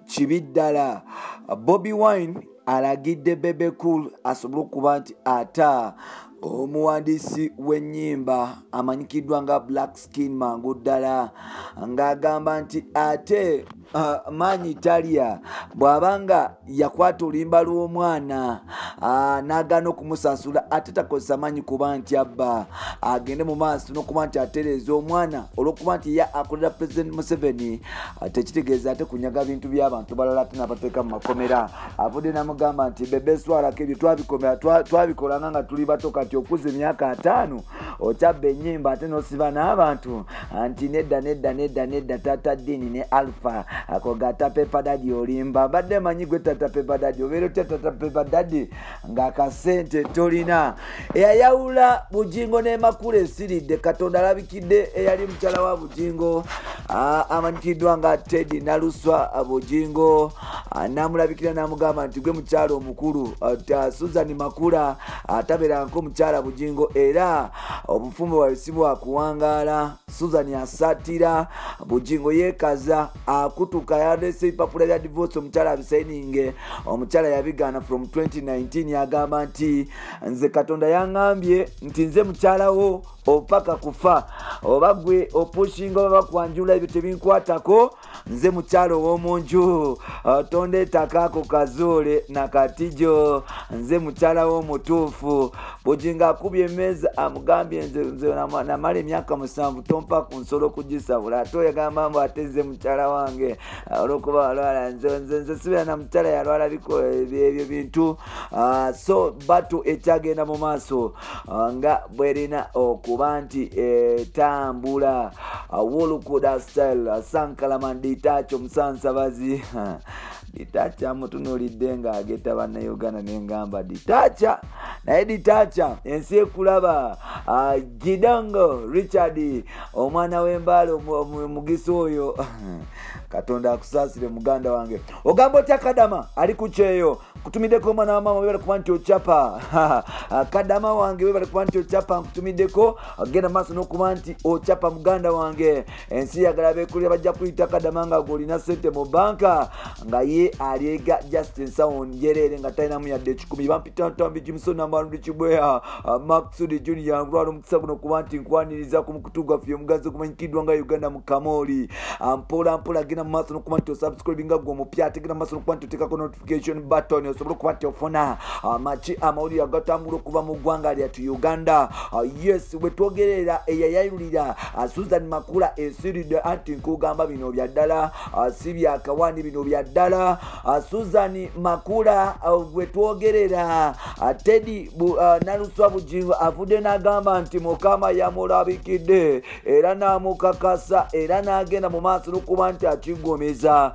Kibi ddala. Bobi Wine alagidde Bebe Cool asobole okuba nti ata omuwandiisi w'ennyimba amanyikiddwa nga Black Skin mangu ddala ng'agamba nti ate Manyi Talia bw'abanga yakwata oluyimba lw'omwana n'agaana okumusasula ate takozesa manyi kuba nti abba agende mu maaso n'okuba nti atereeza omwana olw'okuba nti ye akolera President Museveni tekitegeeza ate kunyaga bintu by'abantu balala ate n'abateeka mu makomera. Avudde n'amugamba nti Bebe swalako ebyo twabikolanga nga tuli bato kati okuza emyaka 5 okyabba ennyimba ate n'osiba n'abantu nti nedda Tata Dini ne Alpha akogata Pepper Daddy olimba badde manyi gwe Tata Pepper Daddy obeera otya Tata Pepper Daddy ng'akasente tolina. Eyayawula Bujingo ne Makula esiridde Katonda alabikidde eyali mukyala wa Bujingo amanyikiddwa nga Teddy Naluswa Bujingo n'amulabikira n'amugamba nti gwe mukyala omukulu Susan Makula atabeeranko mukyala Bujingo era obufumbo bwawe si bwakuwangaala. Susan asatira Bujingo yeekaza akutuka yalese ipapula ya divorce omukyala abisayininge omukyala yabigaana from 2019 yagamba nti nze Katonda yangambye nti nze mukyala wo opaka kufa oba gwe opushinga oba bakwanjula ebyo tebinkwatako nze mukyala w'omunju tondetakaako kazoole nakatijo nze mukyala w'omutuufu. Bujingo akubye emmeeza amugambye nze namala emyaka 7 tompa ku nsolo kugisabula ate oyagamba mbu ate nze mukyala wange olwokuba walwala nze sibeera na mukyala yalwala biko ebyo bintu so bato ekyagenda mu maaso nga bwerina okuba nti tambula wolukuda style Sankalaman Ditacho Musansabazi Ditacha mutunulidde ng'agetta bannayuganda n'engamba Ditacha naye Ditacha ensi ekulaba Gidango Richard omwana w'embaala omugisa oyo Katonda akusaasire muganda wange. Ogamba otya Kadama ali ku kyeyo kutumiddeko omwana wa mama webale kuba nti ochapa Kadama wange webale kuba nti ochapa nkutumiddeko agenda maaso n'okuba nti ochapa muganda wange. Ensi yagala beekulira bajja kuyita Kadama nga gwolina ssente mu banka nga ye alyega Justin Sound Jerere nga talinamu yadde 10 bampitantambi Jimson Namarundi Kibweya Maxud Junior ngulwala omukisa guno kuba nti nkwaniriza ku mukutu gwaffe omugazi okumanyikiddwa nga Uganda mu Kamoli mpola genda mu maaso n'okuba nti osubscribe nga gwe omupya ate genda mu maaso n'okuba nti oteekako notification button osobola okuba nti ofuna amaki amawulire agatambula okuva mu ggwanga lyattu Uganda. Yes bwe twogerera eyayayulira Susan Makula esiridde anti nkugamba bino bya ddala si byakawaani bino bya ddala. Susan Makula bwe twogerera Teddy Naluswa Bujingo avudde n'agamba nti Mukama yamulabikidde era n'amukakasa era n'agenda mu maaso n'okuba nti akigomeza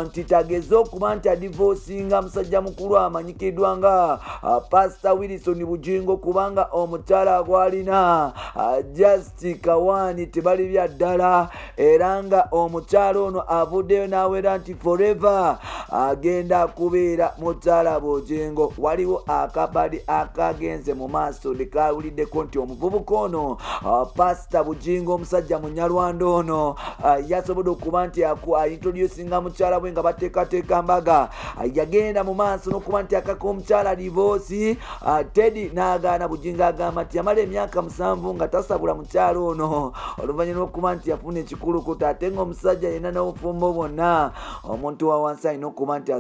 nti tageze okuba nti adivorcinga musajja mukulu amanyikiddwa nga Pastor Wilson Bujingo kubanga omukyala gwalina Just Kawani tebali bya ddala era nga omukyala ono avuddeyo n'awera nti forever agenda kubeera mukyala Bujingo. Waliwo akabadi akagenze mu maaso lekawuliddeko nti omuvubuka ono Pastor Bujingo omusajja munyalwanda ono yasobodde okuba nti introducinga mukyala bwe nga bateekateeka mbaga yagenda mu maaso n'okuba nti akaka omukyala divorce. Teddy n'agaana Bujingo agamba nti yamala emyaka 7 nga tasabula mukyala ono oluvannyuma lw'okuba nti yafuna ekikulukuta ate ng'omusajja yenna n'obufumbo bwonna omuntu wa wansi alina okuba nti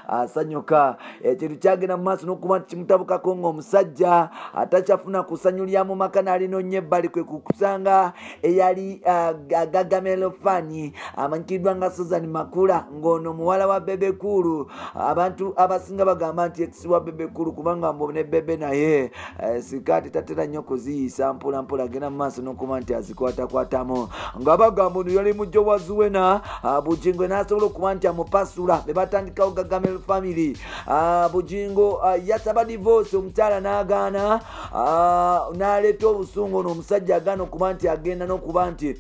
asanyuka. Ekintu kyagenda mu maaso n'okuba nti kimutabukako ng'omusajja atakyafuna kusanyulya mu maka n'alina onnyo ebbali kwe kukusanga eyali Gagamelo Fani amanyikiddwa nga Susan Makula ng'ono muwala wa Bebe Cool. Abantu abasinga bagamba nti ex wa Bebe Cool kubanga mbo ne Bebe naye sikati tatera nnyo kuziyisa mpola agenda mu maaso n'okuba nti azikwatakwatamu nga bagamba ono yali mujjo wa Zuwena Bujingo n'asobola okuba nti amupasula be batandikawo Gagamelo family. Bujingo yasaba divorce omukyala n'agaana n'aleeta obusungu ono omusajja agaana okuba nti agenda n'okuba nti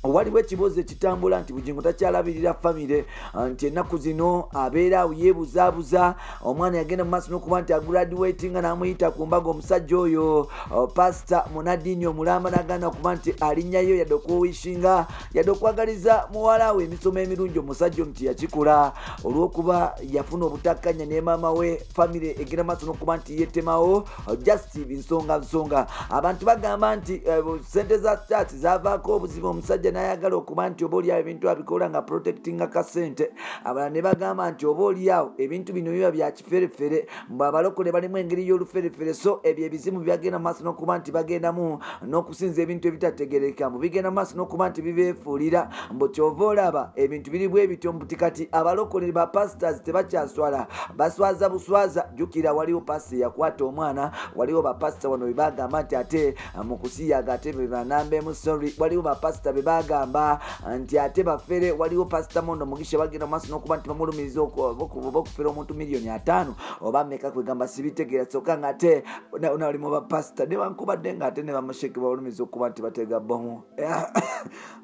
waliwo ekibuuzo ekitambula nti bugingo takyalabirira famire nti ennaku zino abeera yeebuzaabuza omwana yagenda mu maaso n'okuba nti agraduatinga n'amuyita ku mbaga omusajja oyo pasita Munadini omulamba n'aganda okuba nti alinnyayo yadde okuwishinga yadde okwagaliza muwala we emisomo emirungi omusajja ono tiyakikola olw'okuba yafuna obutakkanya ne maama we famire egenda maaso n'okuba nti yettemawo just nsonga abantu bagamba nti sente za church zaavaako obuzibu omusajja nayagala okuba nti oba oliawo ebintu abikola nga protecting akasente abalala ne bagamba nti oba oliawo ebintu bino biba bya kiferefere mbwe abalokole balimu engeri y'oluferefere so ebyo ebizimu byagenda maaso n'okuba nti bagendamu n'okusinza ebintu ebitategereka mbu bigenda maaso n'okuba nti bibeefuulira mbu kyova olaba ebintu biri bwe bityo mbuti kati abalokole ba pastors tebakyaswala baswaza buswaza jjukira waliwo pastor yakwata omwana waliwo bapasita wano bebagamba nti ate mu kusiyaga ate bebanambemu sorry waliwo bapasita bebagamba nti ate bafere waliwo pasita Mondo Mugisha bagenda maaso n'okuba nti bamulumiriza okufera omuntu $5,000,000 oba mmeka kwegamba sibitegeera kyokka nga ate nali mu bapasita newankubadde nga ate ne bamasheke bawulumiriza okuba nti batega bomu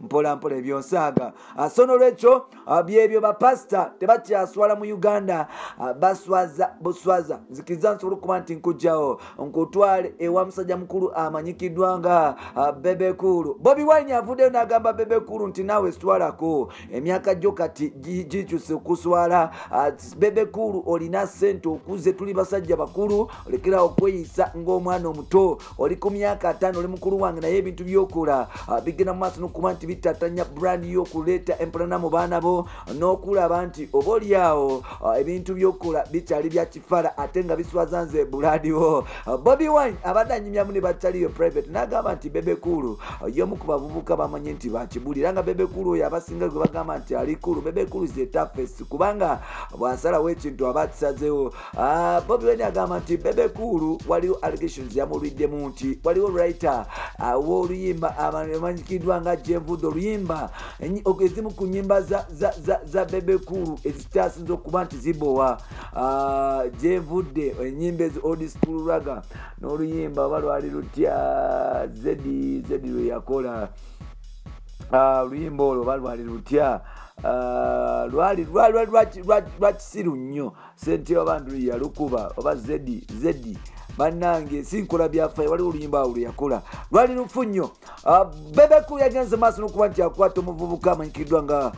mpola ebyonsaaga so n'olwekyo byebyo bapasita tebakyaswala mu Uganda baswaza buswaza nzikiriza nsobola okuba nti nkujjawo nkutwale ewa musajja mukulu amanyikiddwa nga Bebe Cool. Bobi Wine avuddeyo n'agamba Bebe Cool nti naawe swalako emyaka gyo kati gikyuse okuswala Bebe Cool olina ssente okuze tuli basajja bakulu olekera okweyisa ng'omwana omuto oli ku myaka 5 oli mukulu wange naye ebintu byokola bigenda mu maaso n'okuba nti bitatanya brand y'okuleeta empolana mu baana bo n'okulaba nti oba oliawo ebintu byokola bikyali bya kifala ate nga biswaza nze buladiwo Bobi Wine abadde anyumyamu ne bataliyo private n'agamba nti Bebe Cool y'omu ku bavubuka bamanyi nti bakibulira nga Bebe Cool oyo abasinga gwe bagamba nti ali cool Bebe Cool is the toughest kubanga bw'asalawo ekintu aba akisazeewo Bobi Wine agamba nti Bebe Cool waliwo allegations yamulwiddemu nti waliwo writer w'oluyimba amanyikiddwa nga Jenvudo oluyimba ezimu ku nnyimba za Bebe Cool ezitasinza okuba nti zibowa Jenvude ennyimba ezi old school raga n'oluyimba oba lwali lutya zedi lwe yakola oluyimba olwo oba lwali lutya lwakisiru nnyo sente abantu yalukuba oba zedi bannange sinkola byafaayo waliwo oluyimba awo lwe yakola lwali lufu nnyo Bebe Cool yagenze maaso n'okuba nti akwata omuvubuka amanyikiddwa nga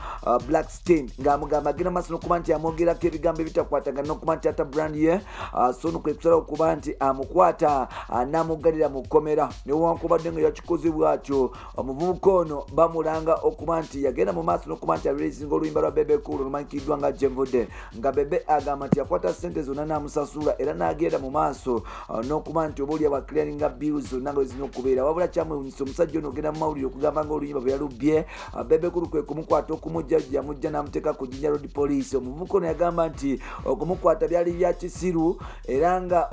Black Stain ng'amugamba agenda maaso n'okuba nti amwogerako ebigambo ebitakwatanga n'okuba nti ata brand ye so nokwe kusala okuba nti amukwata n'amuggalira mu kkomera newankubadde nga yakikoze bwatyo omuvubuka ono bamulanga okuba nti yagenda mu maaso n'okuba nti araisinga oluyimba lwa Bebe Cool olumanyikiddwa nga Jenvude nga Bebe agamba nti yakwata ssente zonna n'amusasula era n'agenda mu maaso n'okuba nti oba oli abaclearinga bills zonna nga zirina okubeera wabula kyamwewunyisa omusajja ono ogenda mu mawulire okugamba nga oluyimba bwe yalubbye Bebe Cool kwe kumukwata okumujja yamujja n'amuteeka ku Jinja Road Police omuvubuka ono yagamba nti okumukwata byali bya kisiru era nga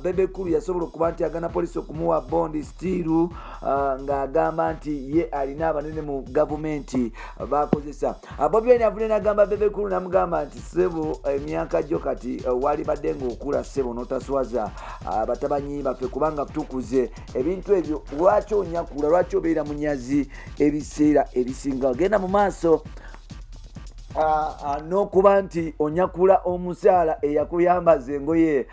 Bebe Cool yasobola okuba nti agana poliisi okumuwa bondi stiru ng'agamba nti ye alina abanene mu gavumenti bakozesa Bobi Wine avudde n'agamba Bebe Cool n'amugamba nti sebo emyaka gyo kati wali badde ng'okula sebo n'otaswaza batabanyi baffe kubanga tukuze ebintu ebyo lwaki onyakula lwaki obeera munyazi ebiseera ebisinga ogenda mu maaso n'okuba nti onyakula omusaala eyakuyambaza engoye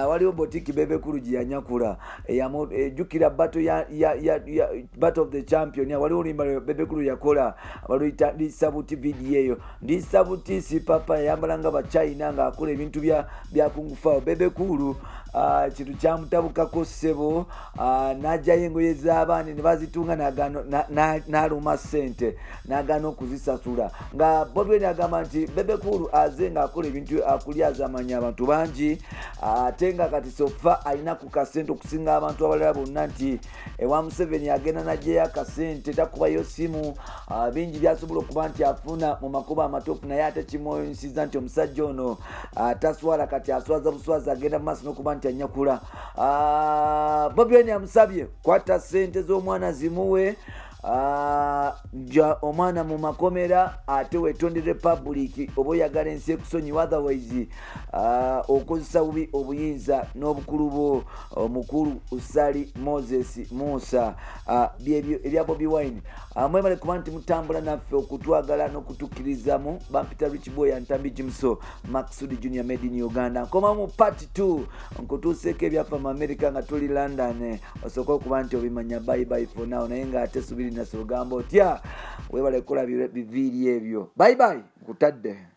waliwo botiki Bebe Cool gye yanyakula ejjukira battle of the champion waliwo oluyimba Bebe Cool yakola baluyita ndisabuti video eyo ndisabuti si papa yayambala nga bachina ng'akola ebintu bya kungufao Bebe Cool kintu kyamutabukako ssebo n'ajjayo engoye z'abaana ne bazitunga n'aluma ssente n'agaana okuzisasula nga Bobi Wine agamba nti Bebe Cool aze ng'akola ebintu akulyaza amanya abantu bangi ate nga kati sofa alina ku kasente okusinga abantu abalala bonna nti ewa Museveni agenda n'ajjayo akasente takubayo simu bingi byasobola okuba nti afuna mu makubo amatuufu naye ate kimweyunisiza nti omusajja ono taswala kati aswaza buswaza agenda mu maaso n'okuba nti anyakula Bobi Wine amusabye kwata ssente z'omwana zimuwe ja omwana mu makomera ate wetondere public oba oyagala ensi ekusonyiwa, otherwise okozesa bubi obuyinza n'obukulu bwo. Omukulu Usali Moses Musa byebyo ebya Bobi Wine. Mwebale kuba nti mutambula naffe okutwagala n'okutukkirizamu. Bampita Rich Boy Antambi Jimso Maxud Junior Made in Uganda. Nkoma mu part 2 nkutuuseeko ebyaffa mu America nga tuli London. Osooka okuba nti obimanya. Bye bye for now. Naye nga ate subiri nasolugamba otya webale kukola biviiri ebyo. Bye bye nkutadde.